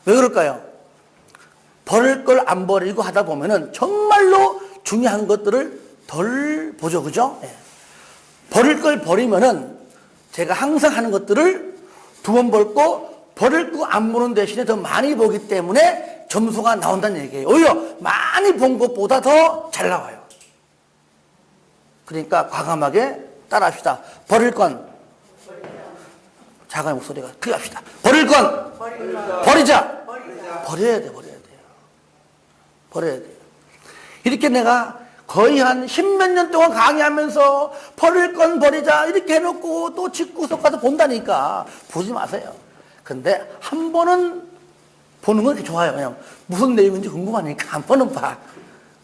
왜 그럴까요? 버릴 걸 안 버리고 하다 보면은 정말로 중요한 것들을 덜 보죠. 그죠? 예. 버릴 걸 버리면은 제가 항상 하는 것들을 두 번 벌고 버릴 거 안 보는 대신에 더 많이 보기 때문에 점수가 나온다는 얘기예요. 오히려 많이 본 것보다 더 잘 나와요. 그러니까 과감하게 따라합시다. 버릴 건 작은 목소리가 크게 합시다. 버릴 건 버리자. 버려야 돼. 버려야 돼요. 이렇게 내가 거의 한 10몇 년 동안 강의하면서 버릴 건 버리자 이렇게 해놓고 또 집구석 가서 본다니까 보지 마세요. 근데 한 번은 보는 건 좋아요. 그냥 무슨 내용인지 궁금하니까 한 번은 봐.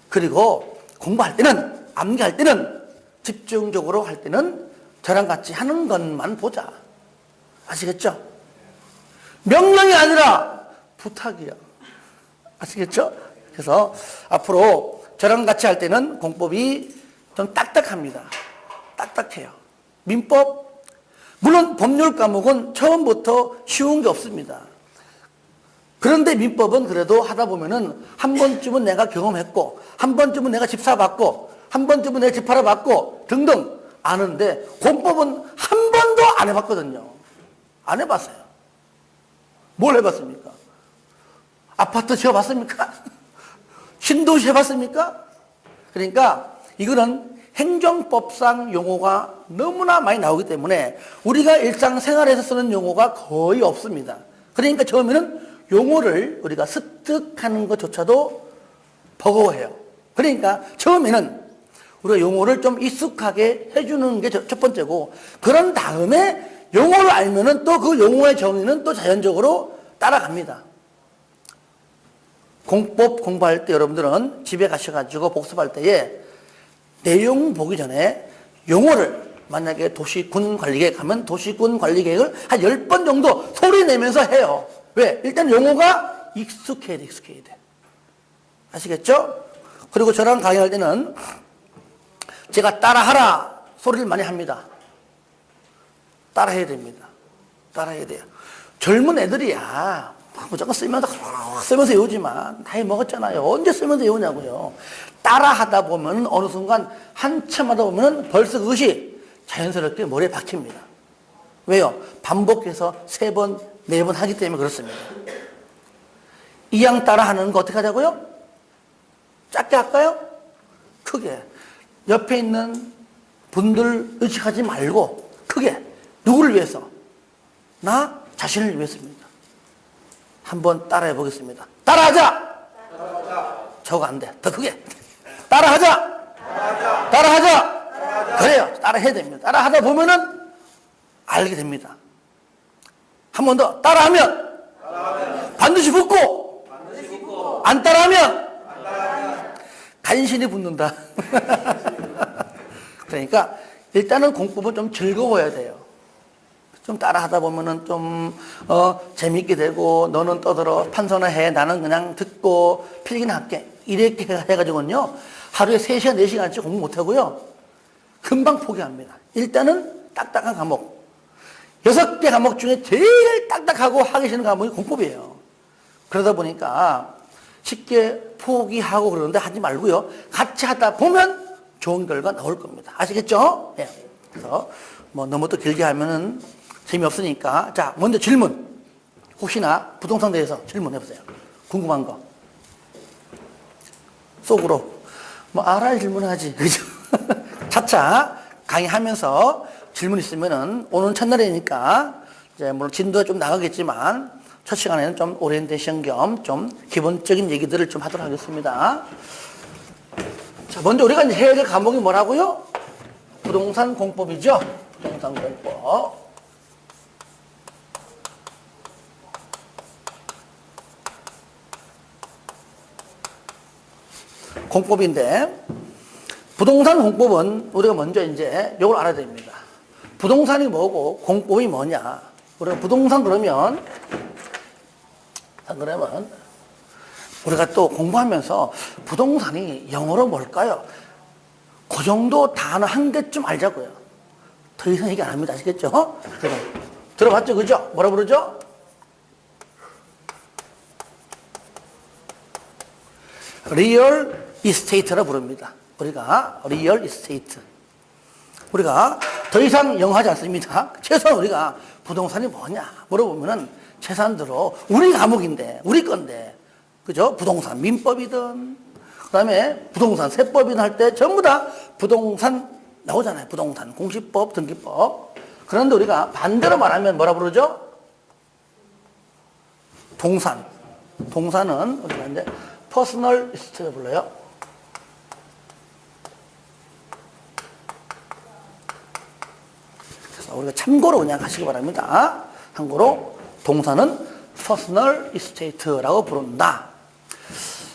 그리고 공부할 때는, 암기할 때는, 집중적으로 할 때는 저랑 같이 하는 것만 보자. 아시겠죠? 명령이 아니라 부탁이야. 아시겠죠? 그래서 앞으로 저랑 같이 할 때는 공법이 좀 딱딱합니다. 딱딱해요. 민법, 물론 법률 과목은 처음부터 쉬운 게 없습니다. 그런데 민법은 그래도 하다 보면은 한 번쯤은 내가 경험했고, 한 번쯤은 내가 집 사봤고, 한 번쯤은 내가 집 팔아봤고 등등 아는데 공법은 한 번도 안 해봤거든요. 안 해봤어요. 뭘 해봤습니까? 아파트 지어봤습니까? 신도시 해봤습니까? 그러니까 이거는 행정법상 용어가 너무나 많이 나오기 때문에 우리가 일상생활에서 쓰는 용어가 거의 없습니다. 그러니까 처음에는 용어를 우리가 습득하는 것조차도 버거워해요. 그러니까 처음에는 우리가 용어를 좀 익숙하게 해주는 게 첫 번째고, 그런 다음에 용어를 알면은 또 그 용어의 정의는 또 자연적으로 따라갑니다. 공법 공부할 때 여러분들은 집에 가셔가지고 복습할 때에 내용 보기 전에 용어를, 만약에 도시군 관리계획 하면 도시군 관리계획을 한 10번 정도 소리 내면서 해요. 왜? 일단 용어가 익숙해야 돼. 아시겠죠? 그리고 저랑 강의할 때는 제가 따라하라 소리를 많이 합니다. 따라해야 됩니다. 따라해야 돼요. 젊은 애들이야 무조건 쓰면서 외우지만 나이 먹었잖아요. 언제 쓰면서 외우냐고요. 따라하다 보면 어느 순간 한참 하다 보면 벌써 그것이 자연스럽게 머리에 박힙니다. 왜요? 반복해서 3번, 4번 하기 때문에 그렇습니다. 이왕 따라하는 거 어떻게 하자고요? 작게 할까요? 크게. 옆에 있는 분들 의식하지 말고 크게. 누구를 위해서? 나 자신을 위해서입니다. 한번 따라해 보겠습니다. 따라하자! 저거 안 돼. 더 크게. 따라하자! 따라하자! 그래요. 따라해야 됩니다. 따라하다 보면은 알게 됩니다. 한 번 더. 따라하면 반드시 붙고, 안 따라하면 간신히 붙는다. 그러니까 일단은 공법은 좀 즐거워야 돼요. 좀 따라하다 보면은 좀 재밌게 되고, 너는 떠들어 판서나 해, 나는 그냥 듣고 필기나 할게, 이렇게 해가지고는요 하루에 3시간 4시간씩 공부 못하고요 금방 포기합니다. 일단은 딱딱한 과목, 6개 과목 중에 제일 딱딱하고 하기 싫은 과목이 공법이에요. 그러다 보니까 쉽게 포기하고 그러는데 하지 말고요, 같이 하다 보면 좋은 결과 나올 겁니다. 아시겠죠? 네. 그래서 뭐 너무 또 길게 하면은 재미없으니까, 자, 먼저 질문. 혹시나 부동산 대해서 질문해보세요. 궁금한 거. 속으로. 뭐, 알아야 질문하지. 그죠? 차차 강의하면서 질문 있으면은, 오늘 첫날이니까, 이제 물론 진도가 좀 나가겠지만, 첫 시간에는 좀 오리엔테이션 겸 좀 기본적인 얘기들을 좀 하도록 하겠습니다. 자, 먼저 우리가 이제 해야 될 과목이 뭐라고요? 부동산 공법이죠? 부동산 공법. 공법인데, 부동산 공법은 우리가 먼저 이제 이걸 알아야 됩니다. 부동산이 뭐고 공법이 뭐냐. 우리가 부동산 그러면 우리가 또 공부하면서 부동산이 영어로 뭘까요? 그 정도 단어 한 개쯤 알자고요. 더 이상 얘기 안 합니다. 아시겠죠? 들어봤죠? 그죠? 뭐라 부르죠? 리얼 이스테이트라 부릅니다. 우리가 리얼 이스테이트. 우리가 더 이상 영하지 않습니다. 최소한 우리가 부동산이 뭐냐 물어보면은 최소한 들어 우리 과목인데 우리 건데 그죠? 부동산 민법이든 그다음에 부동산 세법이든 할 때 전부 다 부동산 나오잖아요. 부동산 공시법 등기법. 그런데 우리가 반대로 말하면 뭐라 부르죠? 동산. 동산은 우리가 이제 퍼스널 이스테이트를 불러요. 그래서 우리가 참고로 그냥 하시기 바랍니다. 참고로 동산은 퍼스널 이스테이트라고 부른다.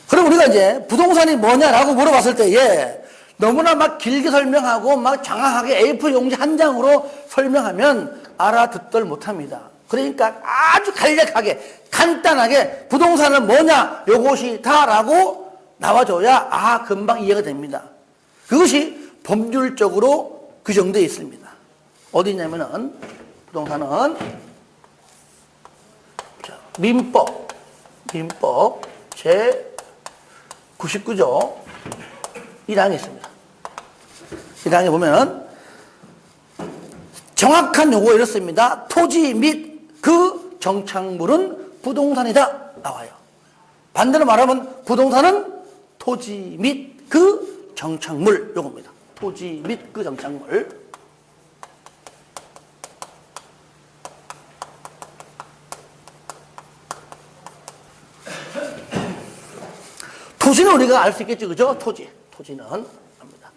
그럼 우리가 이제 부동산이 뭐냐라고 물어봤을 때에 너무나 막 길게 설명하고 막 장황하게 A4 용지 한 장으로 설명하면 알아듣들 못합니다. 그러니까 아주 간략하게 간단하게 부동산은 뭐냐 요것이 다라고 나와줘야 금방 이해가 됩니다. 그것이 법률적으로 규정되어 있습니다. 어디 있냐면은 부동산은 민법 제 99조 1항이 있습니다. 1항에 보면은 정확한 용어 이렇습니다. 토지 및 그 정착물은 부동산이다 나와요. 반대로 말하면 부동산은 토지 및 그 정착물 요겁니다. 토지 및 그 정착물. 토지는 우리가 알 수 있겠죠, 그죠? 토지는 압니다.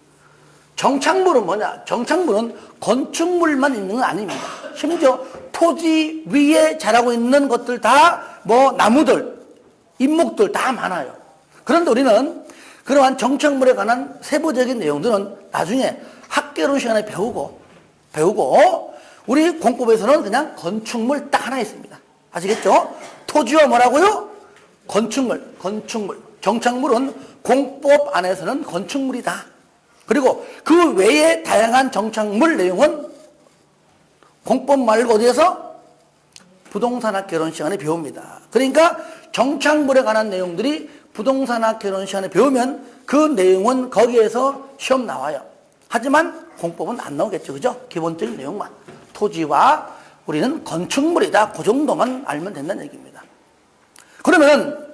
정착물은 뭐냐? 정착물은 건축물만 있는 건 아닙니다. 심지어 토지 위에 자라고 있는 것들 다 뭐 나무들, 인목들 다 많아요. 그런데 우리는 그러한 정착물에 관한 세부적인 내용들은 나중에 학개론 시간에 배우고 우리 공법에서는 그냥 건축물 딱 하나 있습니다. 아시겠죠? 토지와 뭐라고요? 건축물. 정착물은 공법 안에서는 건축물이다. 그리고 그 외에 다양한 정착물 내용은 공법 말고 어디에서? 부동산학 개론 시간에 배웁니다. 그러니까 정착물에 관한 내용들이 부동산학 개론 시간에 배우면 그 내용은 거기에서 시험 나와요. 하지만 공법은 안 나오겠죠. 그죠? 기본적인 내용만. 토지와 우리는 건축물이다. 그 정도만 알면 된다는 얘기입니다. 그러면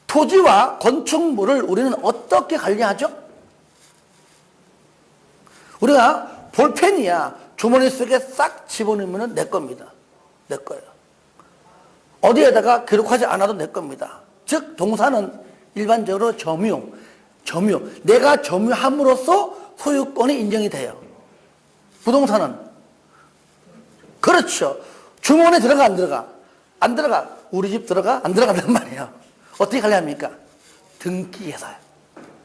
토지와 건축물을 우리는 어떻게 관리하죠? 우리가 볼펜이야 주머니 속에 싹 집어넣으면 내 겁니다. 내 거예요. 어디에다가 기록하지 않아도 내 겁니다. 즉 동사는 일반적으로 점유. 내가 점유함으로써 소유권이 인정이 돼요. 부동산은 그렇죠. 주머니에 들어가 안 들어가? 안 들어가. 우리 집 들어가? 안 들어간단 말이에요. 어떻게 관리합니까? 등기해서요.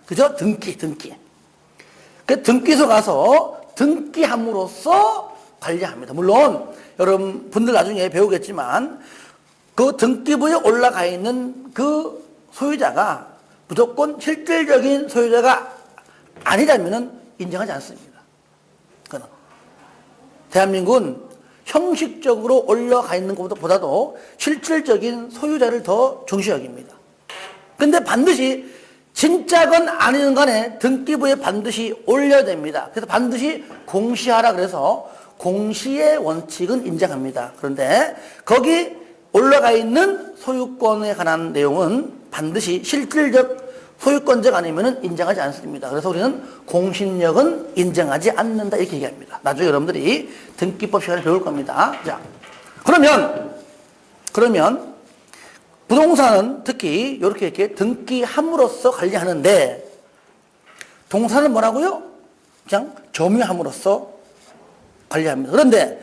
그죠? 등기. 그 등기소 가서 등기함으로써 관리합니다. 물론 여러분들 나중에 배우겠지만 그 등기부에 올라가 있는 그 소유자가 무조건 실질적인 소유자가 아니라면 인정하지 않습니다. 그는 대한민국은 형식적으로 올라가 있는 것보다도 실질적인 소유자를 더 중시 여깁니다. 근데 반드시 진짜건 아니건 간에 등기부에 반드시 올려야 됩니다. 그래서 반드시 공시하라 그래서 공시의 원칙은 인정합니다. 그런데 거기 올라가 있는 소유권에 관한 내용은 반드시 실질적 소유권자가 아니면 인정하지 않습니다. 그래서 우리는 공신력은 인정하지 않는다 이렇게 얘기합니다. 나중에 여러분들이 등기법 시간에 배울 겁니다. 자, 그러면 부동산은 특히 이렇게 등기함으로써 관리하는데 동산은 뭐라고요? 그냥 점유함으로써 관리합니다. 그런데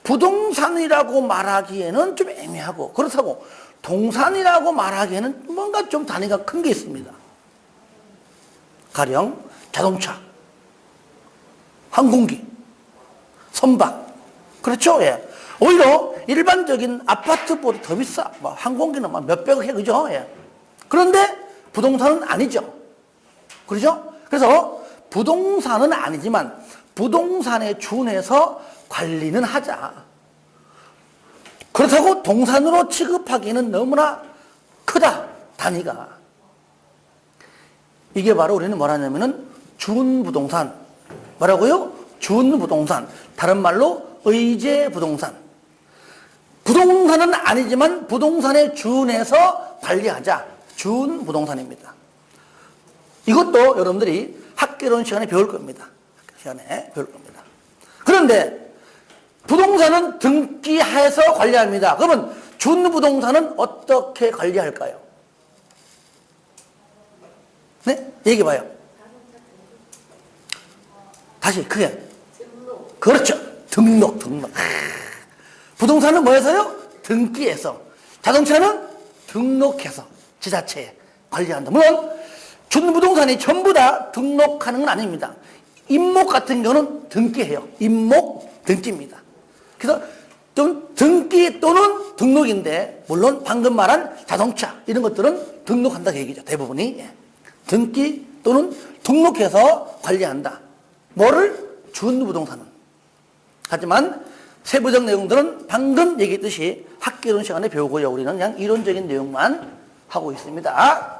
부동산이라고 말하기에는 좀 애매하고 그렇다고 동산이라고 말하기에는 뭔가 좀 단위가 큰 게 있습니다. 가령 자동차, 항공기, 선박 그렇죠? 예. 오히려 일반적인 아파트보다 더 비싸. 뭐 항공기는 막 몇백억 해, 그죠? 예. 그런데 부동산은 아니죠. 그렇죠? 그래서 부동산은 아니지만 부동산에 준해서 관리는 하자. 그렇다고 동산으로 취급하기는 너무나 크다, 단위가. 이게 바로 우리는 뭐라 하냐면은 준부동산. 뭐라고요? 준부동산. 다른 말로 의제부동산. 부동산은 아니지만 부동산에 준해서 관리하자. 준부동산입니다. 이것도 여러분들이 학개론 시간에 배울 겁니다. 시간에 배울 겁니다. 그런데 부동산은 등기해서 관리합니다. 그러면 준부동산은 어떻게 관리할까요? 네? 얘기해봐요. 다시 크게. 그렇죠. 등록. 부동산은 뭐해서요? 등기해서. 자동차는 등록해서 지자체에 관리한다. 물론 준부동산이 전부 다 등록하는 건 아닙니다. 임목 같은 경우는 등기해요. 임목 등기입니다. 그래서 좀 등기 또는 등록인데 물론 방금 말한 자동차 이런 것들은 등록한다 그 얘기죠. 대부분이. 등기 또는 등록해서 관리한다. 뭐를? 준부동산은. 하지만 세부적 내용들은 방금 얘기했듯이 학개론 시간에 배우고요. 우리는 그냥 이론적인 내용만 하고 있습니다.